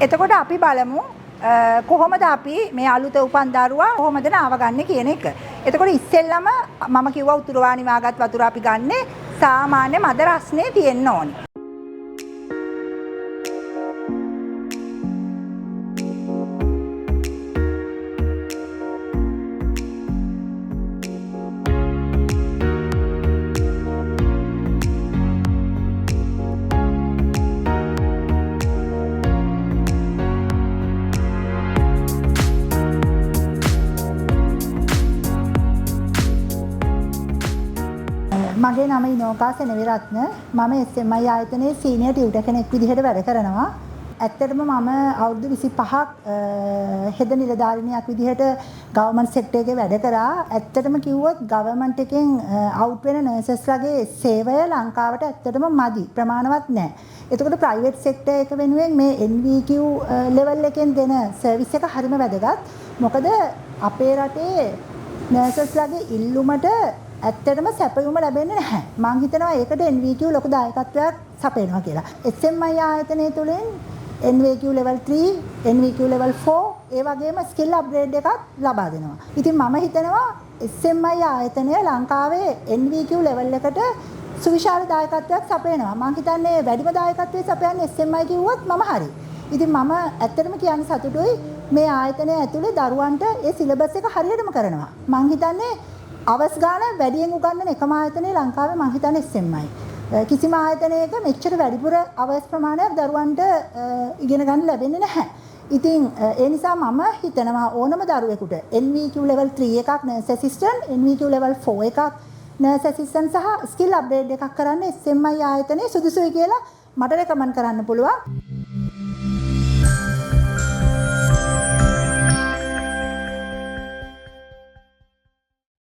එතකොට අපි බලමු කොහොමද අපි මේ අලුත උපන් දරුවා කොහොමද නාවගන්නේ කියන එක. එතකොට ඉස්සෙල්ලම මම කිව්වා උතුරවාණි මාගත් වතුර අපි ගන්නේ සාමාන්‍ය මද රස්නේ තියෙන්න ඕනි. මගේ නම ඉනෝකා සෙනවිරත්න. මම SMI ආයතනයේ සීනියර් ටියුටර් කෙනෙක් විදිහට වැඩ කරනවා. ඇත්තටම මම අවුරුදු 25ක් හෙද නිලධාරිනියක් විදිහට ගවර්න්මන්ට් සෙක්ටර් එකේ වැඩ කරා. ඇත්තටම කිව්වොත් ගවර්න්මන්ට් එකෙන් අවුට් වෙන නර්සස්ලාගේ සේවය ලංකාවට ඇත්තටම මදි. ප්‍රමාණවත් නැහැ. එතකොට ප්‍රයිවට් සෙක්ටර් එක වෙනුවෙන් මේ NVQ ලෙවල් එකෙන් දෙන සර්විස් එක හරිම වැදගත්. මොකද අපේ රටේ නර්සස්ලාගේ ඉල්ලුමට ඇත්තටම සැපයුම ලැබෙන්නේ නැහැ. මම හිතනවා ඒකට NVQ ලොකු දායකත්වයක් සපයනවා කියලා. SMI ආයතනය තුලින් NVQ level 3, NVQ level 4 ඒ වගේම skill upgrade එකක් ලබා දෙනවා. ඉතින් මම හිතනවා SMI ආයතනය ලංකාවේ NVQ level එකට සුවිශාල දායකත්වයක් සපයනවා. මම හිතන්නේ වැඩිම දායකත්වයේ සපයන්නේ SMI කිව්වොත් මම හරි. ඉතින් මම ඇත්තටම කියන්න සතුටුයි මේ ආයතනය ඇතුලේ දරුවන්ට ඒ සිලබස් එක හරියටම කරනවා. මම හිතන්නේ අවස් ගාන වැඩියෙන් උගන්වන එකම ආයතනය ලංකාවේ මම හිතන්නේ SMI. කිසිම ආයතනයක මෙච්චර වැඩිපුර අවස් ප්‍රමාණයක් දරුවන්ට ඉගෙන ගන්න ලැබෙන්නේ නැහැ. ඉතින් ඒ නිසා මම හිතනවා ඕනම දරුවෙකුට NVQ level 3 එකක් nurse assistant, NVQ level 4 එකක් nurse assistant සහ skill upgrade එකක් කරන්න SMI ආයතනයේ සුදුසුයි කියලා මට රෙකමන්ඩ් කරන්න පුළුවන්.